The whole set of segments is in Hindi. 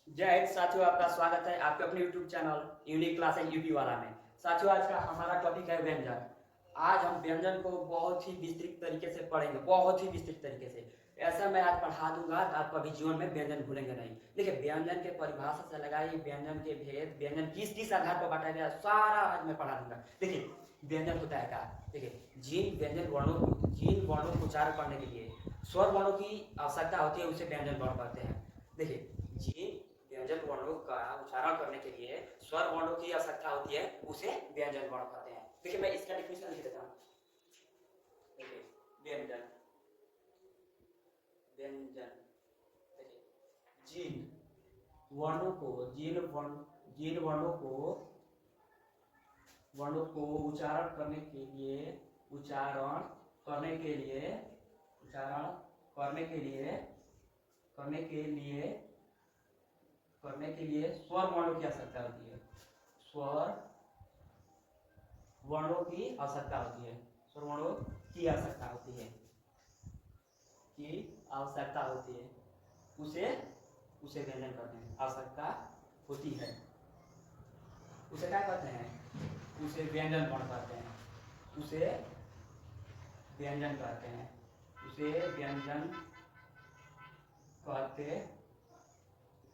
जय हिंद साथियों, आपका स्वागत है आपके अपने YouTube channel unique class and UP वाला में। साथियों, आज का हमारा टॉपिक है व्यंजन। आज हम व्यंजन को बहुत ही विस्तृत तरीके से पढ़ेंगे, बहुत ही विस्तृत तरीके से। ऐसा मैं आज पढ़ा दूंगा तो आप कभी जीवन में व्यंजन भूलेंगे नहीं। देखिए, व्यंजन के परिभाषा से लगाइए, व्यंजन के भेद, व्यंजन किस किस आधार पर बांटा गया, सारा आज मैं पढ़ा दूंगा। देखिए, व्यंजन होता है क्या। देखिए, जिन वर्णों को उच्चारण करने के लिए स्वर वर्णों की आवश्यकता होती है, उसे व्यंजन वर्ण कहते हैं। देखिए, जिन व्यंजन वर्णों का उच्चारण करने के लिए स्वर वर्णों की आवश्यकता होती है, उसे व्यंजन वर्ण कहते हैं। देखिए, मैं इसका डिफिनेशन लिख देता हूं। देखिए, व्यंजन व्यंजन देखिए, जिन वर्णों को जिन वर्णों को उच्चारण करने के लिए उच्चारण करने के लिए उच्चारण करने के लिए करने के लिए करने के लिए स्वर वर्णों की आवश्यकता होती है। स्वर वर्णों की आवश्यकता होती है। स्वर वर्णों की आवश्यकता होती है उसे उसे व्यंजन कहते हैं। आवश्यकता होती है, उसे क्या कहते हैं? उसे व्यंजन वर्ण कहते हैं। उसे व्यंजन कहते हैं। उसे व्यंजन कहते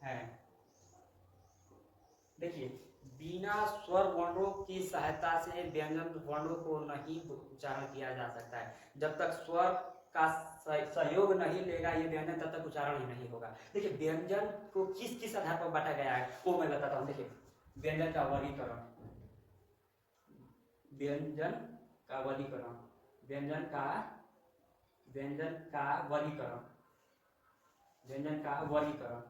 हैं। देखिए, बिना स्वर वर्णों की सहायता से व्यंजन वर्णों को नहीं उच्चारण किया जा सकता है। जब तक स्वर का सहयोग नहीं लेगा ये व्यंजन, तब तक उच्चारण ही नहीं होगा। देखिए, व्यंजन को किस किस आधार पर बांटा गया है वो मैं बताता हूँ। देखिए, व्यंजन का वर्गीकरण व्यंजन का वर्गीकरण व्यंजन का व्यंजन का वर्गीकरण व्यंजन का वर्गीकरण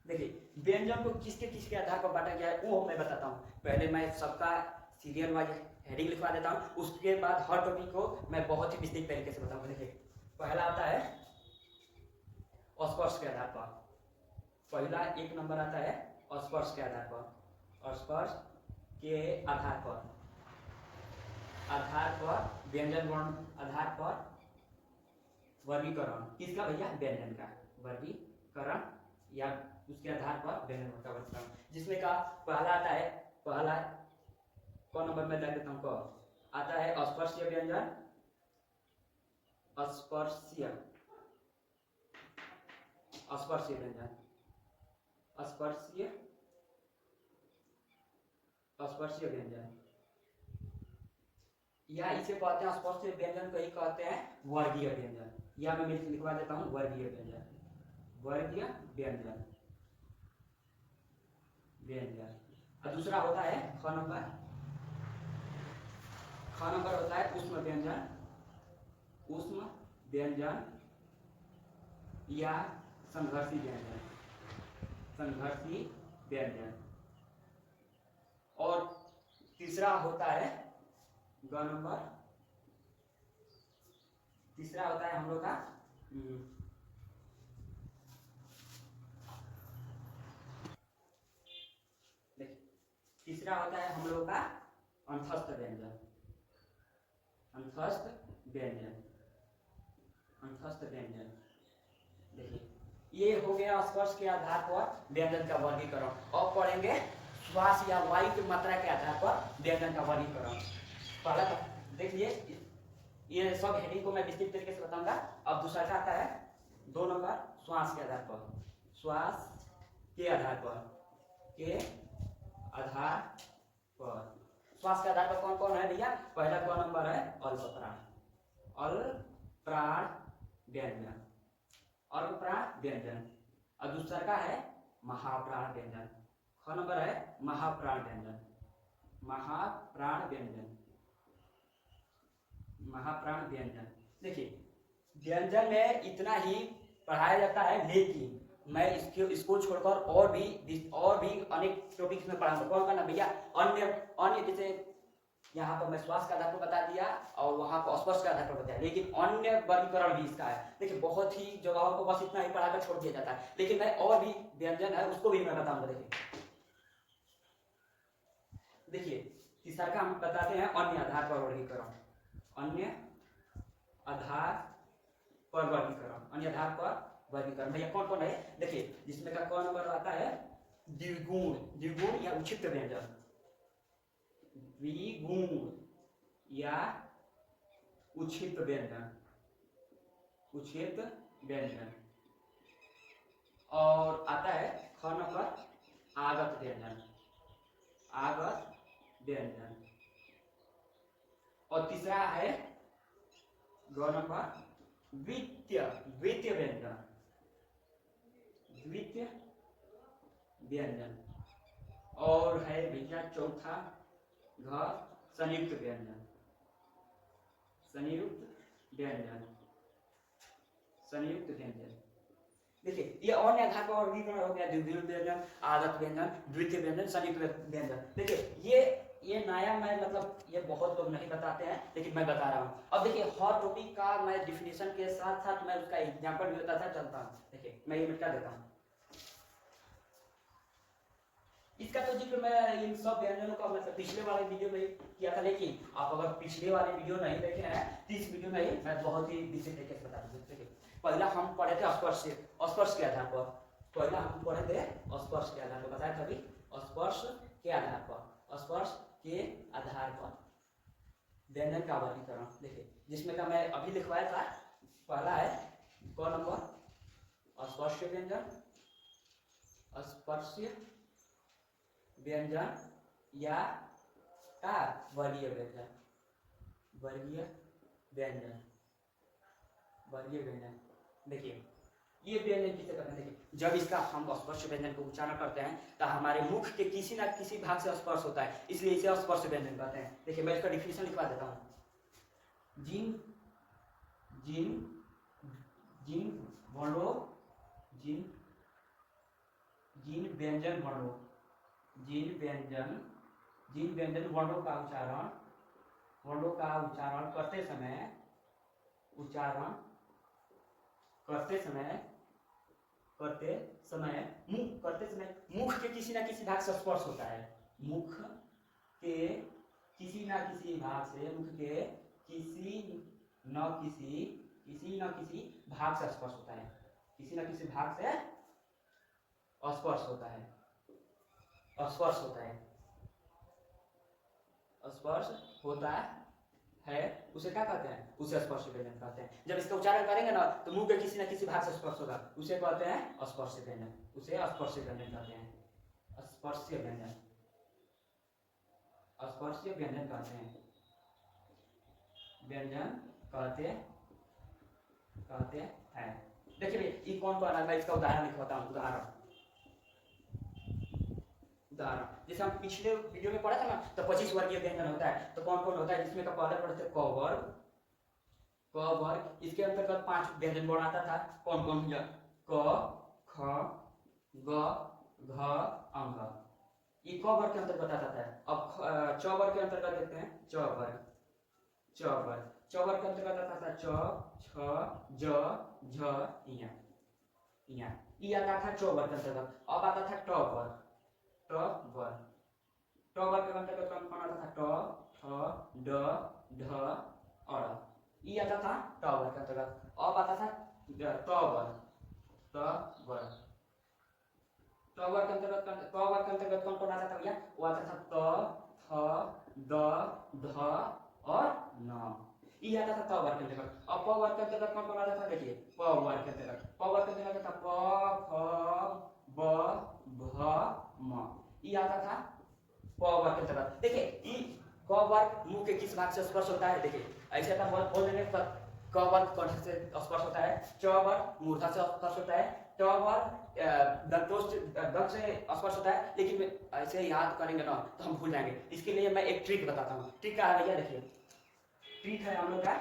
देखिए, व्यंजन को किसके आधार पर बांटा गया है वो मैं बताता हूँ। पहले मैं सबका सीरियल वाइज हेडिंग लिखवा देता हूँ, उसके बाद हर टॉपिक को मैं बहुत ही विस्तृत तरीके से बताऊंगा। देखिए, पहला आता है स्पर्श के आधार पर। पहला एक नंबर आता है स्पर्श के आधार पर। स्पर्श के आधार पर व्यंजन वर्ण आधार पर वर्गीकरण किसका भैया? व्यंजन का वर्गीकरण, या उसके आधार पर व्यंजन वर्ण का वर्गीकरण, जिसमें का पहला आता है पहला कौन नंबर में लग देता हूँ क आता है अस्पर्शीय व्यंजन। अस्पर्शीय अस्पर्शीय व्यंजन अस्पर्शीय अस्पर्शीय व्यंजन, या इसे कहते हैं स्पर्शीय व्यंजन को ही कहते हैं वर्गीय व्यंजन। या मैं लिखवा देता हूँ वर्गीय व्यंजन। वर्गीय व्यंजन व्यंजन और दूसरा होता है ख नंबर होता है ऊष्म व्यंजन या संघर्षी व्यंजन। और तीसरा होता है ग नंबर। तीसरा होता है हम लोग का तीसरा होता है हम लोग का अंतस्थ व्यंजन। देखिए, ये हो गया स्पर्श के आधार पर व्यंजन का वर्गीकरण। अब पढ़ेंगे श्वास या वायु की मात्रा के आधार पर व्यंजन का वर्गीकरण। पहला देखिए, ये सब हेडिंग को मैं विस्तृत तरीके से बताऊंगा। अब दूसरा क्या आता है? 2 नंबर श्वास के आधार पर। श्वास के आधार पर श्वास के आधार पर कौन कौन है भैया? पहला कौन नंबर है? अल्पप्राण व्यंजन और दूसरा का है महाप्राण व्यंजन। ख नंबर है महाप्राण व्यंजन। देखिए, व्यंजन में इतना ही पढ़ाया जाता है, लेकिन मैं इसको छोड़कर और भी अनेक टॉपिक्स में पढ़ाऊंगा। कौन करना भैया? अन्य जैसे यहाँ पर मैं श्वास का आधार पर बता दिया और वहां पर स्पर्श का आधार पर बताया, लेकिन अन्य वर्गीकरण भी इसका है। देखिए, बहुत ही जगहों को बस इतना ही पढ़ाकर छोड़ दिया जाता है, लेकिन मैं और भी व्यंजन है उसको भी मैं बताऊंगा। देखिए, तीसरा का हम बताते हैं अन्य आधार पर वर्गीकरण। अन्य आधार पर वर्गीकरण भैया कौन कौन है देखिए, जिसमें का कौन नंबर आता है द्विगुण, द्विगुण या उक्षिप्त व्यंजन, द्विगुण या उक्षिप्त व्यंजन, उक्षिप्त व्यंजन। और आता है ख नंबर आगत व्यंजन, आगत व्यंजन। और तीसरा है ग नंबर द्वितीय, द्वितीय व्यंजन, द्वितीय व्यंजन। और है भैया चौथा घ संयुक्त व्यंजन, संयुक्त व्यंजन, संयुक्त व्यंजन। देखिए ये अन्य आधार पर वर्गीकरण हो गया, द्वितीय व्यंजन, आगत व्यंजन, द्वितीय व्यंजन, संयुक्त व्यंजन। देखिए ये नया मैं मतलब ये बहुत लोग नहीं बताते हैं, लेकिन मैं बता रहा हूँ। अब देखिए हर टॉपिक का मैं डिफिनेशन के साथ साथ मैं उसका एग्जांपल भी बताता चलता हूँ। देखिए मैं ये मिटा देता हूँ, इसका तो जिक्र मैं इन सब व्यंजनों का मतलब पिछले वाले वीडियो में किया था, लेकिन आप अगर पिछले वाले वीडियो नहीं देखे हैं तो इस वीडियो में ही मैं बहुत ही विशेष तरीके से बता दूंगा। देखिए पहला हम पढ़े थे स्पर्श, स्पर्श के आधार पर, पहला हम पढ़े थे स्पर्श के आधार पर, बताया था अभी स्पर्श के आधार पर, स्पर्श के आधार पर व्यंजन का वर्गीकरण। देखिए जिसमें का मैं अभी लिखवाया था, पहला है क नंबर स्पर्श व्यंजन, स्पर्श व्यंजन या का वर्गीय व्यंजन, वर्गीय व्यंजन, वर्गीय व्यंजन। देखिए ये व्यंजन किसे कहते हैं, देखिए जब इसका हम स्पर्श व्यंजन को उच्चारण करते हैं तो हमारे मुख के किसी ना किसी भाग से स्पर्श होता है, इसलिए इसे स्पर्श व्यंजन कहते हैं। देखिए मैं इसका डिफिनेशन लिखवा देता हूँ, जिन जिन जिन वर्णों, जिन जिन व्यंजन वर्णों, जिन व्यंजन वर्णों का उच्चारण, वर्णों का उच्चारण करते समय, उच्चारण करते समय, करते समय मुख के किसी ना किसी भाग से स्पर्श होता है, मुख के किसी ना किसी भाग से, मुख के किसी न किसी भाग से स्पर्श होता है, किसी न किसी भाग से स्पर्श होता है, स्पर्श होता है, स्पर्श होता है, उसे क्या कहते हैं, उसे स्पर्श व्यंजन कहते हैं। जब इसका उच्चारण करेंगे ना तो मुंह के किसी न किसी भाग से स्पर्श होगा, उसे कहते हैं स्पर्श व्यंजन, उसे स्पर्श व्यंजन कहते हैं, स्पर्श व्यंजन, स्पर्श व्यंजन कहते हैं, व्यंजन कहते हैं। देखिए ये कौन कौन है, मैं इसका उदाहरण लिखवाता हूँ, उदाहरण जैसे हम पिछले वीडियो में पढ़ा था ना, तो 25 वर्गीय व्यंजन होता है, तो कौन कौन होता है, जिसमें का पहले पढ़े थे क वर्ग, इसके अंतर्गत 5 व्यंजन वर्ण आता था, कौन कौन भैया, क ख ग घ अंग, ये क वर्ग के अंतर्गत आता है। अब च वर्ग के अंतर्गत देखते हैं, च वर्ग के अंतर्गत आता था च छ ज झ इया, ई आता था च वर्ग के अंतर्गत। अब आता था ट वर्ग, ट वर्ग के अंतर्गत कौन कौन आता था, ट ठ ड ढ अ, ई आता था ट वर्ग के अंतर्गत। अब आता था त वर्ग, ट वर्ग के अंतर्गत कौन कौन आता था भैया, वो आता था त थ द ध और न, ई आता था त वर्ग के अंतर्गत। अब प वर्ग के अंतर्गत कौन कौन आता था, देखिए प वर्ग के अंतर्गत, प वर्ग के अंतर्गत था प फ ब भ म, ई आता था प वर्ग के अंतर्गत। देखिए ई क वर्ग मुंह के किस भाग से स्पर्श होता है, देखिए ऐसे तो बोल देंगे क वर्ग कंठ से स्पर्श होता है, च वर्ग मूर्धा से स्पर्श होता है, ट वर्ग दंत से स्पर्श होता है, लेकिन ऐसे याद करेंगे ना तो हम भूल जाएंगे। इसके लिए मैं एक ट्रिक बताता हूँ। ट्रिक क्या है भैया, देखिए ट्रिक है हम लोग का,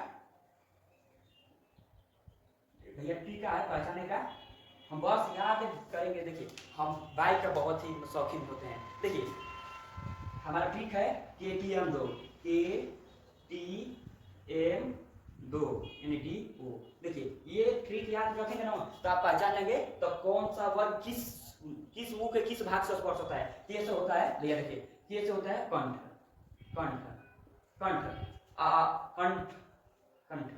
भैया ट्रिक क्या है पहचाने का, हम बस याद करेंगे। देखिए हम बाइक का बहुत ही शौकीन होते हैं, देखिए हमारा ट्रिक है KTM 2, KTM 2 यानी DO। देखिए ये ट्रिक याद रखेंगे ना तो आप पहचान लेंगे तो कौन सा वर्ग किस मुंह के किस भाग से स्पर्श होता है। के से होता है भैया, देखिए के से होता है कंठ, कंठ कंठ कंठ,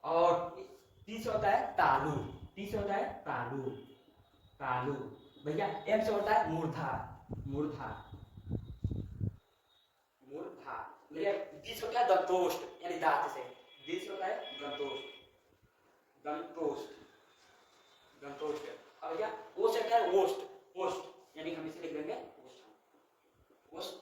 और टी से होता है तालु, टी से होता है तालु, तालु। भैया एम से होता है मूर्धा, मूर्धा, मूर्धा। भैया डी से होता है दंतोष्ट यानी दांत से, डी से होता है दंतोष्ट, दंतोष्ट, दंतोष्ट। और भैया ओ से होता है ओष्ठ, ओष्ठ यानी हम इसे लिख देंगे ओष्ठ, ओष्ठ।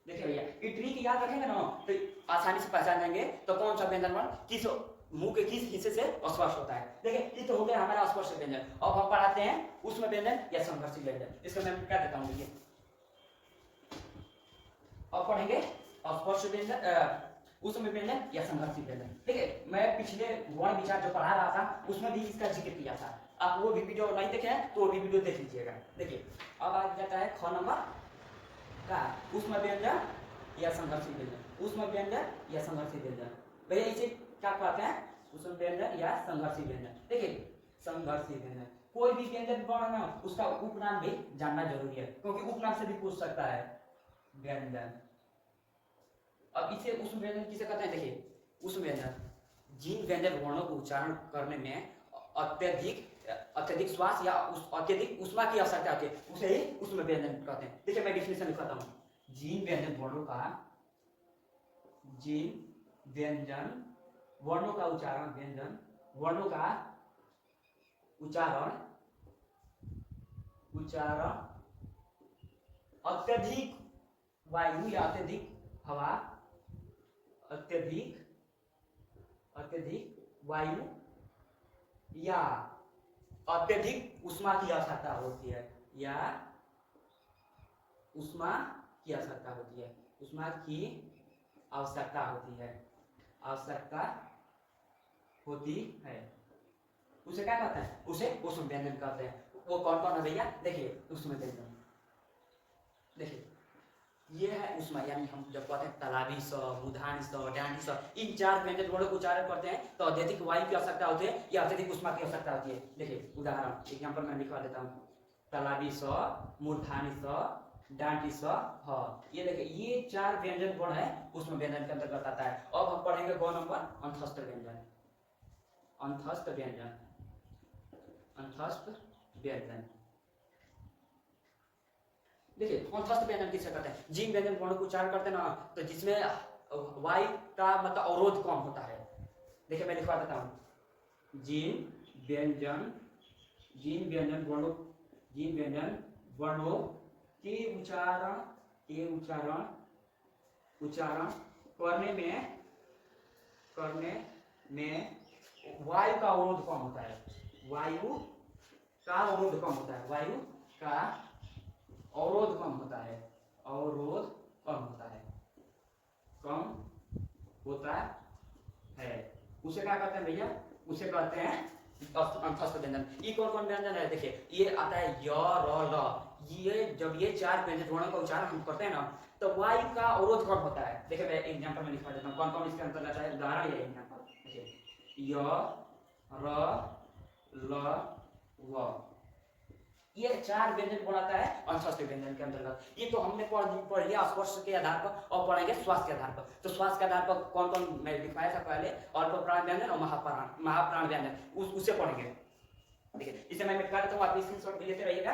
देखिए भैया ये ट्रिक याद रखेंगे ना तो आसानी से पहचान जाएंगे तो कौन सा व्यंजन वर्ण किस मुंह के किस हिस्से से स्पर्श होता है। देखिए ये तो हो गया हमारा स्पर्श व्यंजन। अब हम पढ़ाते हैं ऊष्म व्यंजन या संघर्षी व्यंजन। इसका मैं क्या देता हूँ, देखिए अब पढ़ेंगे स्पर्श व्यंजन, ऊष्म व्यंजन या संघर्षी व्यंजन। देखिए मैं पिछले वर्ण विचार जो पढ़ा रहा था उसमें भी इसका जिक्र किया था, आप वो भी वीडियो नहीं देखे हैं तो वो भी वीडियो देख लीजिएगा। देखिए अब आ जाता है ख नंबर का ऊष्म व्यंजन या संघर्षी व्यंजन, ऊष्म व्यंजन या संघर्षी व्यंजन। भैया इसे क्या कहते हैं, ऊष्म व्यंजन या संघर्षी व्यंजन। देखिए संघर्षी व्यंजन कोई भी व्यंजन वर्ण ना उसका उपनाम भी जानना जरूरी है क्योंकि उपनाम से भी पूछ सकता है व्यंजन। अब इसे ऊष्म व्यंजन किसे कहते हैं, देखिए ऊष्म व्यंजन जिन व्यंजन वर्णों को उच्चारण करने में अत्यधिक श्वास या अत्यधिक ऊष्मा की आवश्यकता होती है उसे ही ऊष्म व्यंजन कहते हैं। देखिए मैं डिफिनेशन लिखता हूँ, जिन व्यंजन वर्णों का, जिन व्यंजन वर्णों का उच्चारण, व्यंजन वर्णों का उच्चारण, उच्चारण अत्यधिक वायु या अत्यधिक हवा, अत्यधिक, अत्यधिक वायु या अत्यधिक ऊष्मा की आवश्यकता होती है, या ऊष्मा की आवश्यकता होती है, ऊष्मा की आवश्यकता होती है, आवश्यकता होती है उसे क्या कहते हैं, उसे ऊष्म व्यंजन कहते हैं। वो कौन कौन है भैया, देखिए ऊष्म व्यंजन, देखिए ये है ऊष्मा यानी हम जब कहते हैं तालाबी स, मूर्धानी स, डांडी स, इन चार व्यंजन वर्णों को उच्चारण करते हैं तो अत्यधिक वायु की आवश्यकता होती है या अत्यधिक ऊष्मा की आवश्यकता होती है। देखिए उदाहरण एग्जांपल मैं लिखवा देता हूँ, तालाबी स, मूर्धानी स, डांडी स, ह। ये देखिए ये चार व्यंजन वर्ण है ऊष्म व्यंजन के अंतर्गत आता है। अब हम पढ़ेंगे गौ नंबर अंतस्थ व्यंजन, अंतस्थ व्यंजन, अंतस्थ व्यंजन। देखिए अंतस्थ व्यंजन किसे कहते हैं, जिन व्यंजन वर्णों को उच्चारण करते हैं ना तो जिसमें वायु का मतलब अवरोध कम होता है। देखिए मैं लिखवा देता हूँ, जिन व्यंजन, जिन व्यंजन वर्णों, जिन व्यंजन वर्णों के उच्चारण, के उच्चारण, उच्चारण करने में, करने में वायु का अवरोध कम होता है, वायु का अवरोध कम होता है, वायु का अवरोध कम होता है, अवरोध कम होता है, कम होता है उसे क्या कहते हैं भैया, उसे कहते हैं अंतस्थ व्यंजन। ये कौन कौन व्यंजन है, देखिए ये आता है य, र, ल। ये जब ये चार व्यंजन वर्णों का उच्चारण हम करते हैं ना तो वायु का अवरोध कम होता है। देखिए मैं एग्जांपल में लिखवा देता हूँ कौन कौन इसके अंतर्गत है, उदाहरण ये एग्जांपल, देखिए य, र, ल, व, ये चार व्यंजन वर्ण आता है अंतस्थ व्यंजन के अंतर्गत। ये तो हमने पढ़ लिया स्पर्श के आधार पर और पढ़ेंगे श्वास के आधार पर। तो श्वास के आधार पर कौन कौन मैं लिखवाया था पहले, अल्प प्राण व्यंजन और महाप्राण, महाप्राण व्यंजन उसे पढ़ेंगे। देखिए इसे मैं मिटा देता हूँ, आप स्क्रीनशॉट भी लेते रहिएगा।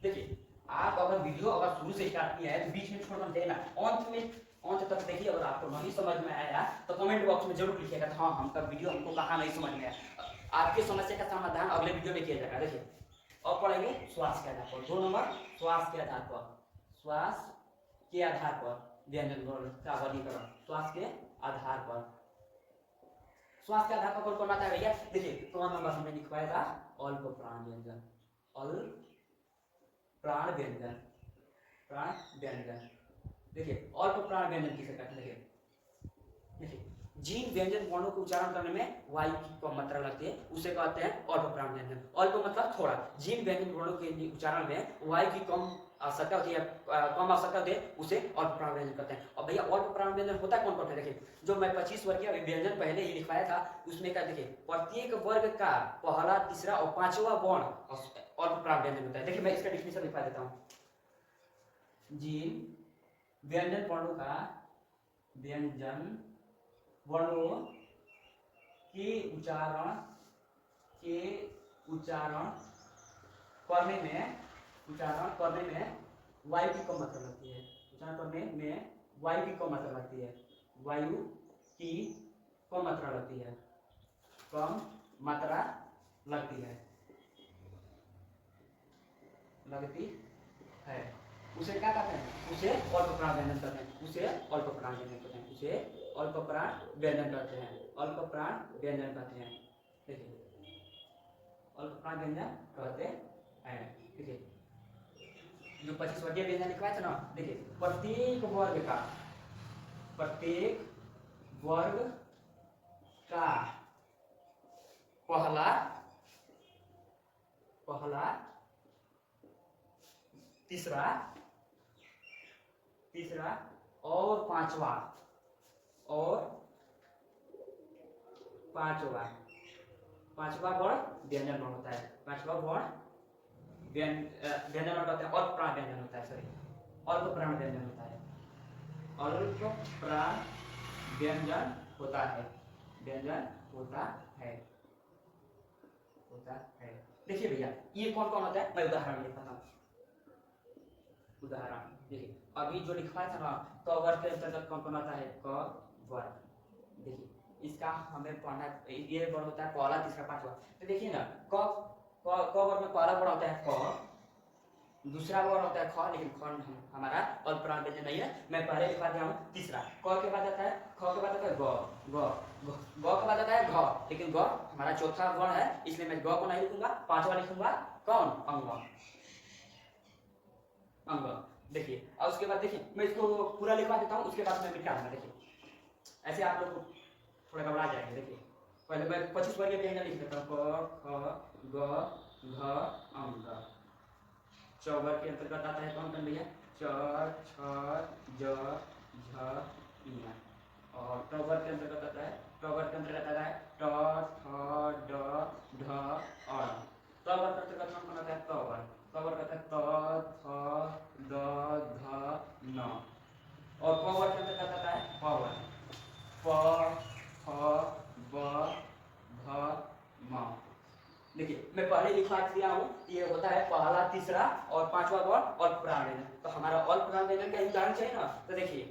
देखिए आप अगर वीडियो अगर शुरू से स्टार्ट किया है तो बीच में छोड़ मत देना, अंत में अंत तक देखिए। अगर आपको नहीं समझ में आया तो कमेंट बॉक्स में जरूर लिखिएगा हाँ हमका वीडियो हमको कहाँ नहीं समझ में आया। आपकी समस्या का समाधान अगले वीडियो में किया जाएगा। देखिए अब पढ़ेंगे श्वास के आधार पर, 2 नंबर श्वास के आधार पर, श्वास के आधार पर व्यंजन वर्ण का वर्गीकरण, श्वास के आधार पर, श्वास के आधार पर कौन कौन आता है भैया, देखिए 1 नंबर हमने लिखवाया था अल्प प्राण व्यंजन, अल्प प्राण व्यंजन, प्राण व्यंजन। देखिए अल्प प्राण व्यंजन किसे कहते हैं, देखिए जिन व्यंजन वर्णों को उच्चारण करने में वायु की कम मात्रा लगती है उसे कहते हैं अल्प प्राण व्यंजन। अल्प मतलब थोड़ा, जिन व्यंजन वर्णों के उच्चारण में वायु की कम आवश्यकता होती है, कम आवश्यकता होती है उसे अल्प प्राण व्यंजन कहते हैं। और भैया अल्प प्राण व्यंजन होता है कौन कौन है, देखिए जो मैं 25 वर्ग के व्यंजन पहले ही लिखवाया था उसमें क्या, देखिए प्रत्येक वर्ग का पहला, तीसरा और 5वां वर्ण अल्प प्राण व्यंजन होता है। देखिए मैं इसका डिफिनेशन लिखवा देता हूँ, जिन व्यंजन वर्णों का, व्यंजन वर्णों के उच्चारण के उच्चारण करने में वायु की कम मात्रा लगती है। उच्चारण करने में वायु की कम मात्रा लगती है। वायु की कम मात्रा लगती है। कम मात्रा लगती है उसे क्या कहते हैं? उसे अल्पप्राण व्यंजन कहते हैं। उसे अल्पप्राण व्यंजन कहते हैं। उसे अल्पप्राण व्यंजन कहते हैं। अल्पप्राण व्यंजन कहते हैं। देखिए अल्पप्राण व्यंजन कहते हैं। देखिए जो 25 वर्गीय व्यंजन लिखवाए थे ना, देखिए प्रत्येक वर्ग का पहला तीसरा और पांचवा वर्ण व्यंजन वर्ण होता है। पांचवा वर्ण व्यंजन वर्ण होता है। अल्पप्राण व्यंजन होता है। सॉरी, अल्पप्राण व्यंजन होता है। अल्पप्राण व्यंजन होता है। देखिए भैया ये कौन कौन होता है, मैं उदाहरण लिखता हूँ। उदाहरण देखिए अभी जो लिखवाया था ना, क वर्ग के अंतर्गत कौन कौन आता है? क वर्ग। देखिए इसका हमें पढ़ना, ये वर्ग होता है पहला तीसरा पांचवा। तो देखिए ना क वर्ग में पहला वर्ग होता है क, दूसरा वर्ग होता है ख, लेकिन ख हमारा अल्पप्राण व्यंजन नहीं है। मैं पहले लिखवा दिया हूँ तीसरा। क के बाद आता है, ख के बाद आता है ग के बाद आता है घ, लेकिन ग हमारा चौथा वर्ण है, इसलिए मैं ग को नहीं लिखूंगा, पांचवा लिखूंगा कौन? अंग। देखिए और उसके बाद देखिए मैं इसको पूरा लिखवा देता हूँ, उसके बाद मैं मिटा दूंगा। देखिए ऐसे आप लोग थोड़ा घबरा जाएंगे। देखिए पहले मैं 25 वर्गीय व्यंजन लिख देता हूँ। क ख ग घ अंग। चौवर्ग के अंतर्गत आता है कौन कौन भैया? च छ ज झ ञ। और टवर्ग के अंतर्गत आता है, टवर्ग के अंतर्गत आता है ट ठ ड ढ अ। टवर्ग के अंतर्गत कौन कौन आता है? टवर्ग आता है त थ द ध न। और पवर्ग के अंतर्गत आता है पवर्ग, प फ ब भ म। देखिए मैं पहले लिखवा दिया हूँ, ये होता है पहला तीसरा और पांचवा वर्ण अल्पप्राण व्यंजन। तो हमारा अल्पप्राण व्यंजन का उदाहरण चाहिए ना, तो देखिए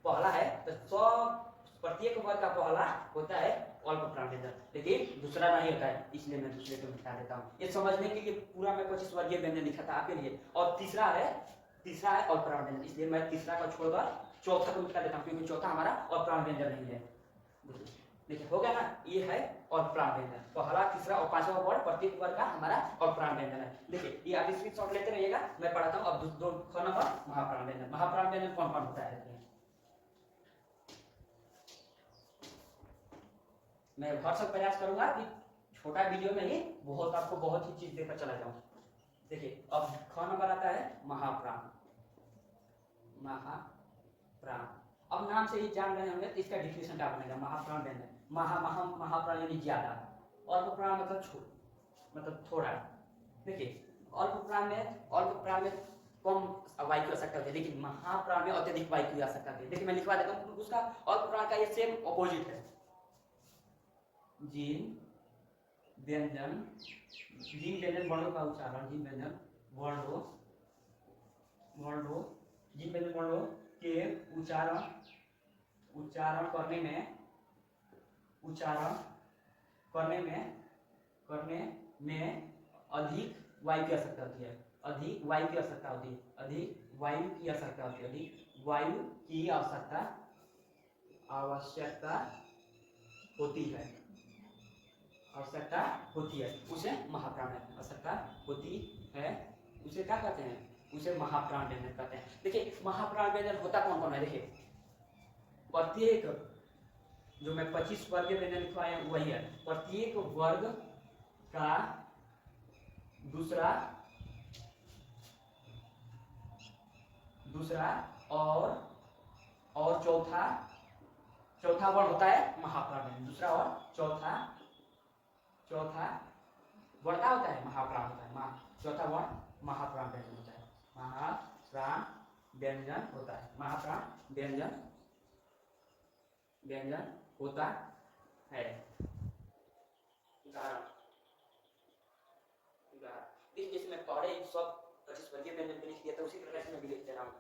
पहला है तो सब प्रत्येक वर्ग का पहला होता है अल्पप्राण व्यंजन, लेकिन दूसरा नहीं होता है, इसलिए मैं दूसरे को मिटा देता हूँ। ये समझने के लिए पूरा मैं 25 वर्गीय व्यंजन लिखा था आपके लिए। और तीसरा है अल्पप्राण व्यंजन, इसलिए मैं तीसरा को छोड़कर चौथा को मिटा देता हूँ, क्योंकि चौथा हमारा अल्पप्राण व्यंजन नहीं है। देखिए हो गया ना, ये है अल्पप्राण व्यंजन। पहला तीसरा और पांचवा वर्ण प्रत्येक वर्ग का हमारा अल्पप्राण व्यंजन है। देखिए ये आप स्क्रीनशॉट लेते रहिएगा, मैं पढ़ाता हूँ। अब दो नंबर महाप्राण व्यंजन। महाप्राण व्यंजन कौन कौन होता है? मैं भरसक प्रयास करूंगा कि छोटा वीडियो में ही बहुत ही चीज देकर चला जाऊं। देखिए अब ख नंबर आता है महाप्राण। अब नाम से ही जान रहे होंगे तो इसका डिफिनेशन क्या बनेगा? महाप्राण व्यंजन। महाप्राण यानी ज्यादा, अल्पप्राण मतलब थोड़ा। देखिए अल्पप्राण में कम वायु की आवश्यकता होती है, लेकिन महाप्राण में अत्यधिक वायु की आवश्यकता होती है। देखिए मैं लिखवा देता हूँ, उसका अल्पप्राण का ये सेम ऑपोजिट है। जीन व्यंजन वर्णों का उच्चारण, जीन व्यंजन वर्णों के उच्चारण करने में अधिक वायु की आवश्यकता होती है। अधिक वायु की आवश्यकता होती है, उसे महाप्राण आवश्यकता होती है। उसे क्या कहते हैं? उसे महाप्राण व्यंजन कहते हैं। देखिए महाप्राण व्यंजन होता कौन कौन है? देखिए प्रत्येक जो मैं 25 वर्गीय व्यंजन लिखवाया वही है। प्रत्येक वर्ग का दूसरा और चौथा वर्ण होता है महाप्राण व्यंजन। दूसरा और चौथा वर्ण क्या होता है? महाप्राण होता है। चौथा वर्ण महाप्राण व्यंजन होता है। महाप्राण व्यंजन होता है। महाप्राण व्यंजन होता है। ये व्यंजन को लिख दिया, तो उसी प्रकार से मैं भी लिख दे रहा हूँ।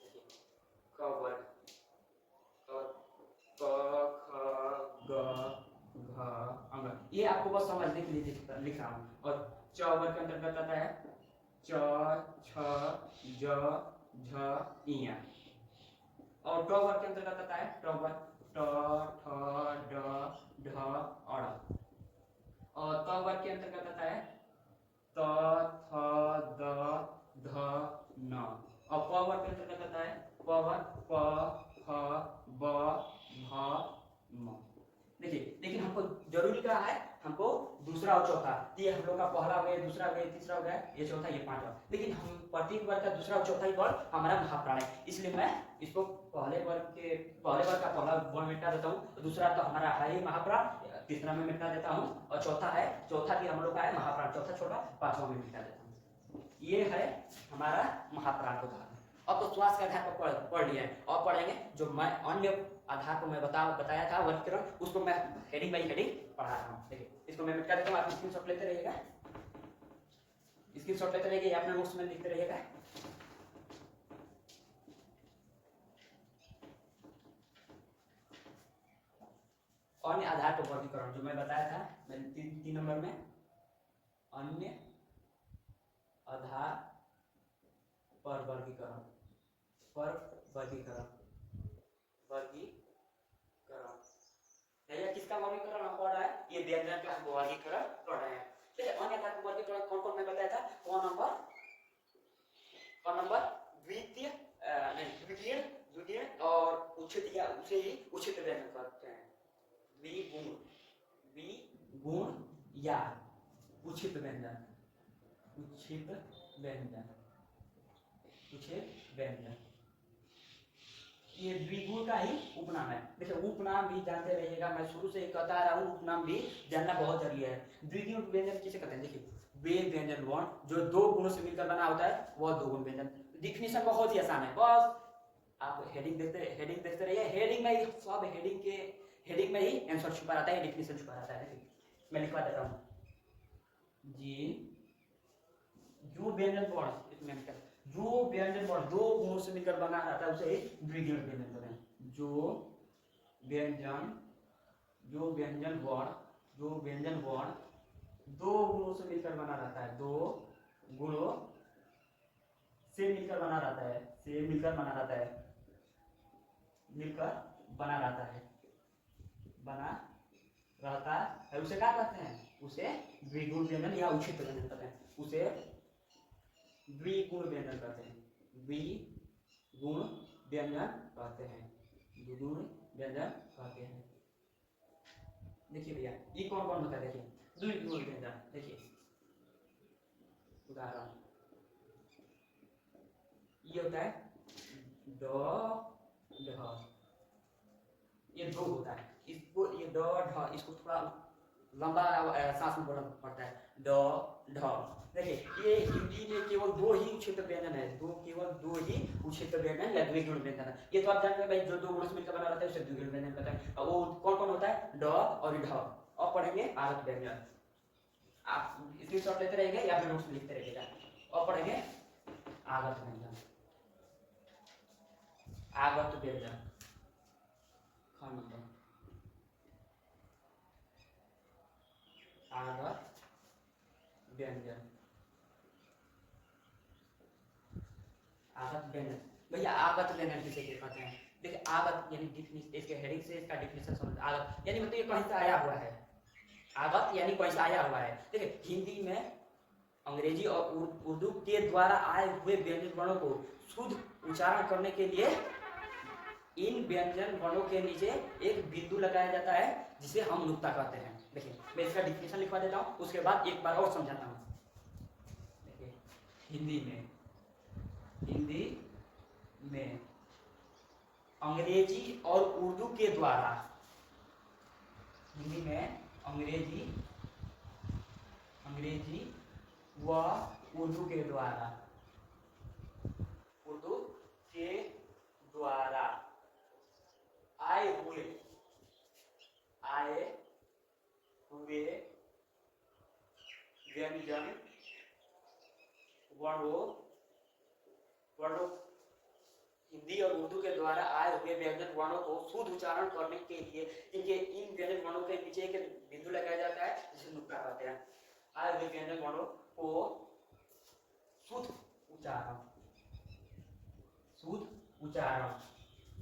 देखिए क वर्ग, क ख ग घ अंग, ये आपको बस समझने के लिए लिख रहा हूँ। और च वर्ग के अंतर्गत आता है च छ ज झ इया। और ट वर्ग के अंतर्गत आता है ट वर्ग ट ठ ड ढ अड़। और त वर्ग के अंतर्गत आता है त थ द ध न। और प वर्ग के अंतर्गत आता है प वर्ग प फ ब भ म। देखिए लेकिन हमको जरूरी क्या है, हमको दूसरा और चौथा, ये हम लोग का पहला हो गया, दूसरा हो गया, तीसरा हो गया, ये चौथा, ये पांचवा। लेकिन हम प्रत्येक वर्ग का दूसरा और चौथा ही वर्ग हमारा महाप्राण है, इसलिए मैं इसको पहले वर्ग का पहला वर्ण मिटा देता हूँ, दूसरा तो हमारा है ही महाप्राण, तीसरा में मिटा देता हूँ, और चौथा भी हम लोग का है महाप्राण, चौथा छोटा, पांचवा में मिटा देता हूँ। ये है हमारा महाप्राण का उदाहरण। अब तो श्वास के आधार पर पढ़ लिया है, और पढ़ेंगे जो मैं अन्य आधार पर मैं बताया था वर्गीकरण, उसको मैं हेडिंग बाई हेडिंग पढ़ा रहा हूँ। देखिए इसको मैं मिटा देता हूँ, आप स्क्रीनशॉट लेते रहिएगा, स्क्रीनशॉट लेते रहिएगा, अपने नोट्स में लिखते रहिएगा। अन्य आधार पर वर्गीकरण जो मैं बताया था, मैंने 3 नंबर में अन्य आधार पर वर्गीकरण किसका वर्गीकरण हम पढ़ रहे हैं, ये व्यंजन का हम वर्गीकरण पढ़ रहे हैं। ठीक है, अन्य आधार पर वर्गीकरण कौन कौन मैं बताया था, कौन नंबर द्वितीय और उचित, या उसे ही उचित व्यंजन कहते हैं। द्विगुण या उचित व्यंजन, ये द्विगुण का ही उपनाम है। देखिए उपनाम भी जानते रहिएगा, मैं शुरू से ही कहता आ रहा हूँ, उपनाम भी जानना बहुत जरूरी है। द्विगुण व्यंजन किसे कहते हैं, देखिए वे व्यंजन वर्ण जो 2 गुणों से मिलकर बना होता है, वह 2 गुण व्यंजन। डिफिनेशन बहुत ही आसान है, बस आप हेडिंग देखते रहिए, हेडिंग में ही सब हेडिंग में ही आंसर छुपा रहता है, डिफिनेशन छुपा रहता है। मैं लिखवा देता हूँ, जो व्यंजन वर्ण, इसमें जो व्यंजन वर्ण 2 गुणों से मिलकर बना रहता है उसे द्विगुण व्यंजन कहते हैं। जो व्यंजन वर्ण 2 गुणों से मिलकर बना रहता है, 2 गुणों से मिलकर बना रहता है, उसे क्या कहते हैं, उसे द्विगुण व्यंजन या उचित व्यंजन कहते हैं, उसे द्विगुण व्यंजन कहते हैं, द्विगुण व्यंजन कहते हैं। देखिए भैया ये कौन कौन होता है, देखिए द्विगुण व्यंजन, देखिए उदाहरण ये होता है ड ढ, ये 2 होता है, इसको ये ड ढ, इसको थोड़ा लंबा सांस में बोलना पड़ता है, ड ढ। देखिए ये हिंदी में केवल 2 ही उचित व्यंजन है, केवल 2 ही उचित व्यंजन या द्विगुण व्यंजन है। ये तो आप जानते हैं भाई, जो 2 गुणों से मिलकर बना रहता है उसे द्विगुण व्यंजन कहते हैं। और वो कौन कौन होता है, ड और ढ। और पढ़ेंगे आगत व्यंजन, आप स्क्रीनशॉट लेते रहिएगा या फिर नोट्स में लिखते रहिएगा। और पढ़ेंगे आगत व्यंजन, नंबर आगत व्यंजन भैया आगत व्यंजन किसे कहते हैं, देखिए आगत यानी डिफिनेशन, इसके हेडिंग से इसका डिफिनेशन समझ, आगत यानी मतलब ये कहीं से आया हुआ है, आगत यानी कहीं से आया हुआ है। देखिए हिंदी में, अंग्रेजी और उर्दू के द्वारा आए हुए व्यंजन वर्णों को शुद्ध उच्चारण करने के लिए इन व्यंजन वर्णों के नीचे एक बिंदु लगाया जाता है, जिसे हम नुक्ता कहते हैं। देखिए मैं इसका डिफिनेशन लिखवा देता हूँ, उसके बाद एक बार और समझाता हूँ। देखिए हिंदी में अंग्रेजी और उर्दू के द्वारा, हिंदी में अंग्रेजी व उर्दू के द्वारा आए हुए व्यंजन वर्णों हिंदी और उर्दू के द्वारा आए हुए व्यंजन वर्णों को शुद्ध उच्चारण करने के लिए इनके इन व्यंजन वर्णों के नीचे एक बिंदु लगाया जाता है जिसे नुक्ता कहते हैं। आए हुए व्यंजन वर्णों को शुद्ध उच्चारण शुद्ध उच्चारण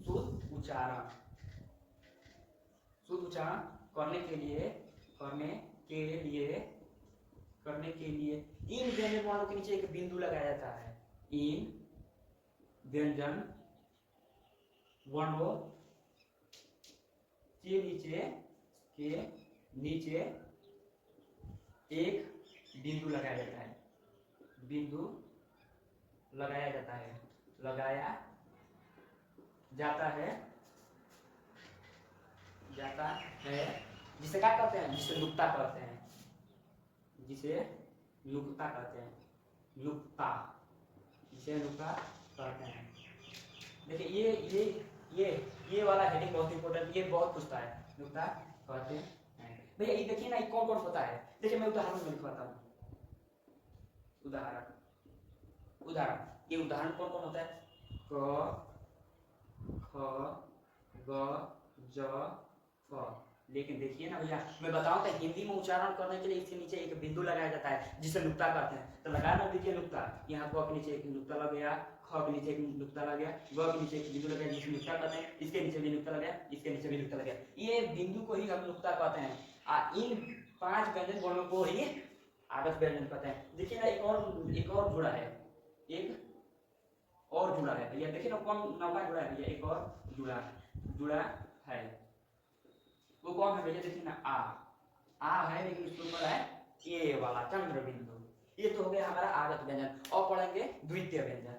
शुद्ध उच्चारण शुद्ध उच्चारण करने के लिए इन व्यंजन वर्णों के नीचे एक बिंदु लगाया जाता है। इन व्यंजन वर्णों के नीचे एक बिंदु लगाया जाता है। बिंदु लगाया जाता है जिसे क्या कहते हैं? जिसे नुक्ता कहते हैं। देखिए ये वाला हेडिंग बहुत इंपॉर्टेंट, ये बहुत पूछता है। नुक्ता कहते हैं भैया, ये देखिए ना, ये कौन कौन होता है। देखिए मैं उदाहरण में लिखवाता हूँ। उदाहरण ये उदाहरण कौन कौन होता है? क ख ग ज फ। लेकिन देखिए ना भैया, मैं बताऊं तो हिंदी में उच्चारण करने के लिए इसके नीचे एक बिंदु लगाया जाता है जिसे नुक्ता कहते हैं। तो लगाना, देखिए नुक्ता, यहाँ क के नीचे एक नुक्ता लग गया, ख के नीचे एक नुक्ता लग गया, ग के नीचे एक बिंदु लग गया जिसे नुक्ता कहते हैं, इसके नीचे भी नुक्ता लग गया, इसके नीचे भी नुक्ता लग गया। ये बिंदु को ही हम नुक्ता कहते हैं। इन 5 व्यंजन वर्णों को ही आगत व्यंजन कहते हैं। देखिए ना, एक और जुड़ा है भैया। देखिए ना, कौन नौका जुड़ा है भैया? एक और जुड़ा है। वो कौन है भैया? देखिए ना, आ है, लेकिन इसके ऊपर है ए वाला चंद्र बिंदु। ये तो हो गया हमारा आगत व्यंजन। और पढ़ेंगे द्वितीय व्यंजन।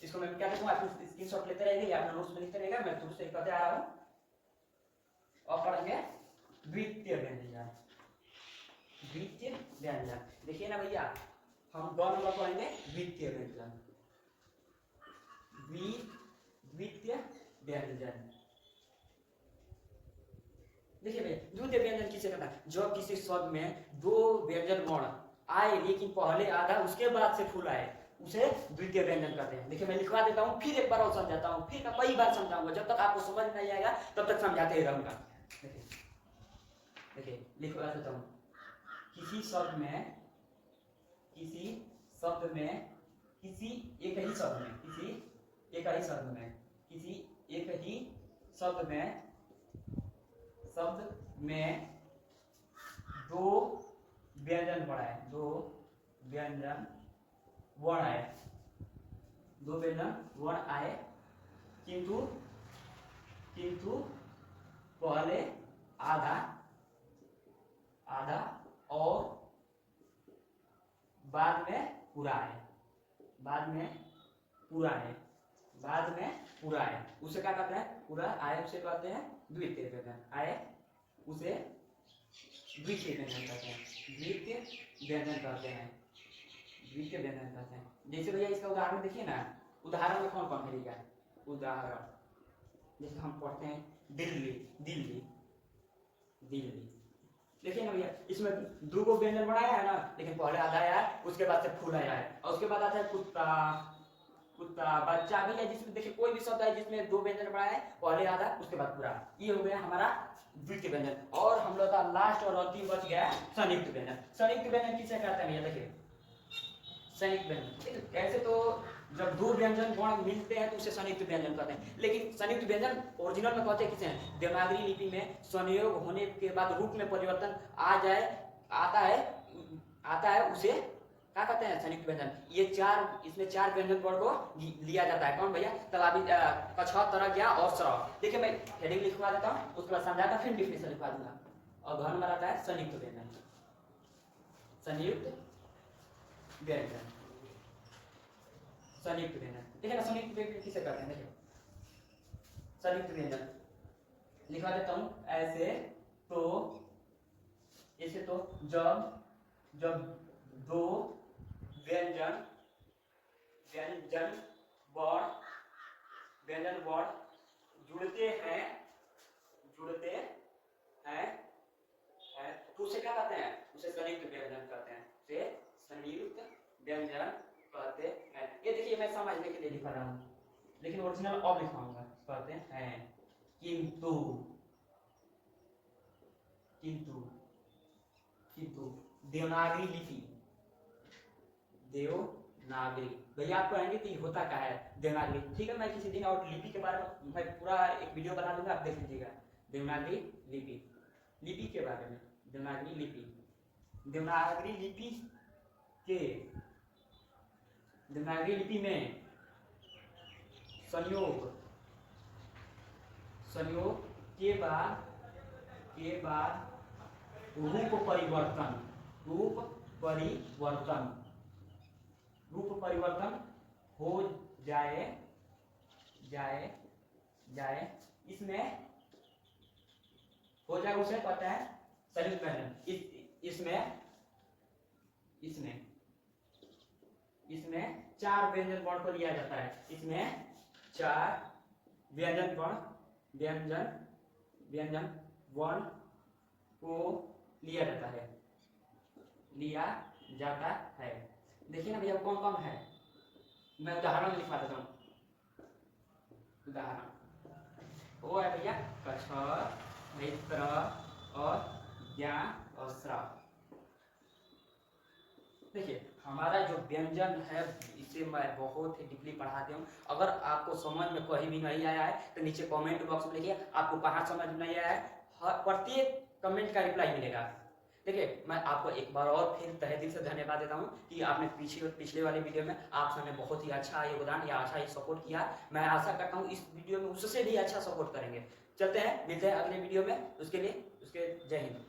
इसको मैं क्या कहता हूँ, आप स्क्रीनशॉट लेते रहेंगे, अपने नोट्स में लिखते रहेगा, मैं तुझसे कहते आ रहा हूँ। और पढ़ेंगे द्वितीय व्यंजन। देखिए ना भैया, हम 2 नंबर पढ़ेंगे द्वितीय व्यंजन। द्वितीय व्यंजन। देखिए भैया, द्वितीय व्यंजन किसे कहता है? जब किसी शब्द में 2 व्यंजन वर्ण आए लेकिन पहले आधा उसके बाद से फूल आए, उसे द्वितीय व्यंजन कहते हैं। देखिए मैं लिखवा देता हूँ, फिर एक बार और समझाता हूँ, फिर कई बार समझाऊंगा, जब तक आपको समझ नहीं आएगा तब तक समझाते ही रहूंगा। देखिए लिखवा देता हूँ। किसी एक ही शब्द में दो व्यंजन वर्ण आए, किंतु पहले आधा और बाद में पूरा है। उसे क्या कहते हैं? पूरा आए उसे कहते हैं द्वितीय व्यंजन। उसे द्वितीय व्यंजन कहते हैं। जैसे भैया इसका उदाहरण देखिए ना, उदाहरण में कौन कौन मिलेगा? उदाहरण जैसे हम पढ़ते हैं दिल्ली। देखिए ना भैया, इसमें 2 व्यंजन बनाया है ना, लेकिन पहले आधा आया, उसके बाद से फूल आया है, और उसके बाद आता है कुत्ता, बच्चा भी है। जिसमें देखिए कोई भी शब्द है जिसमें 2 व्यंजन बनाया है, पहले आधा उसके बाद पूरा। ये हो गया हमारा द्वितीय व्यंजन। और हम लोग का लास्ट और अंतिम बच गया संयुक्त व्यंजन। संयुक्त व्यंजन किसे कहते हैं भैया? देखिए संयुक्त व्यंजन, ऐसे तो जब 2 व्यंजन वर्ण मिलते हैं तो उसे संयुक्त व्यंजन कहते हैं। लेकिन संयुक्त व्यंजन ओरिजिनल में कहते हैं किसे हैं? देवनागरी लिपि में संयोग होने के बाद रूप में परिवर्तन आता है उसे क्या कहते हैं? संयुक्त व्यंजन। इसमें 4 व्यंजन वर्ण को लिया जाता है। कौन भैया? तलाबी, कछ, तरह, ज्ञा और स्रव। देखिए मैं हेडिंग लिखवा देता हूँ, उसके बाद समझाता, फिर डिफिनेशन लिखवा दूंगा। और घर में आता है संयुक्त व्यंजन। देखिए ना, संयुक्त व्यंजन किसे कहते हैं? देखिए संयुक्त व्यंजन लिखवा देता हूँ। ऐसे तो जब 2 व्यंजन वर्ण जुड़ते हैं तो उसे क्या कहते हैं? उसे संयुक्त व्यंजन कहते हैं। कहते हैं। ये देखिए मैं समझने के लिए लिखा रहा हूँ, लेकिन ओरिजिनल अब लिखाऊंगा। कहते हैं किंतु, किंतु, किंतु देवनागरी लिपि, देवनागरी। भैया आप कहेंगे कि होता क्या है देवनागरी? ठीक है, मैं किसी दिन और लिपि के बारे में मैं पूरा एक वीडियो बना दूंगा, आप देख लीजिएगा। देवनागरी लिपि, लिपि के बारे में। देवनागरी लिपि, देवनागरी लिपि के, देवनागरी लिपि में संयोग, संयोग के बाद रूप परिवर्तन, रूप परिवर्तन, रूप परिवर्तन हो जाए, जाए इसमें हो जाए, उसे कहते हैं संयुक्त व्यंजन। इसमें 4 व्यंजन वर्ण को लिया जाता है। इसमें 4 व्यंजन वर्ण को लिया जाता है, देखिए ना भैया कौन कौन है, मैं उदाहरण लिखवा देता हूँ। उदाहरण वो है भैया कछ, मित्र और ज्ञा और श्रा। देखिए हमारा जो व्यंजन है इसे मैं बहुत ही डीपली पढ़ाती हूँ। अगर आपको समझ में कहीं भी नहीं आया है तो नीचे कमेंट बॉक्स में लिखिए आपको कहाँ समझ में नहीं आया है, प्रत्येक कमेंट का रिप्लाई मिलेगा। देखिए मैं आपको एक बार और फिर तहे दिल से धन्यवाद देता हूँ कि आपने पिछले वाले वीडियो में आप सबने बहुत ही अच्छा योगदान या अच्छा ही सपोर्ट किया। मैं आशा करता हूँ इस वीडियो में उससे भी अच्छा सपोर्ट करेंगे। चलते हैं, मिलते हैं अगले वीडियो में, उसके जय हिंद।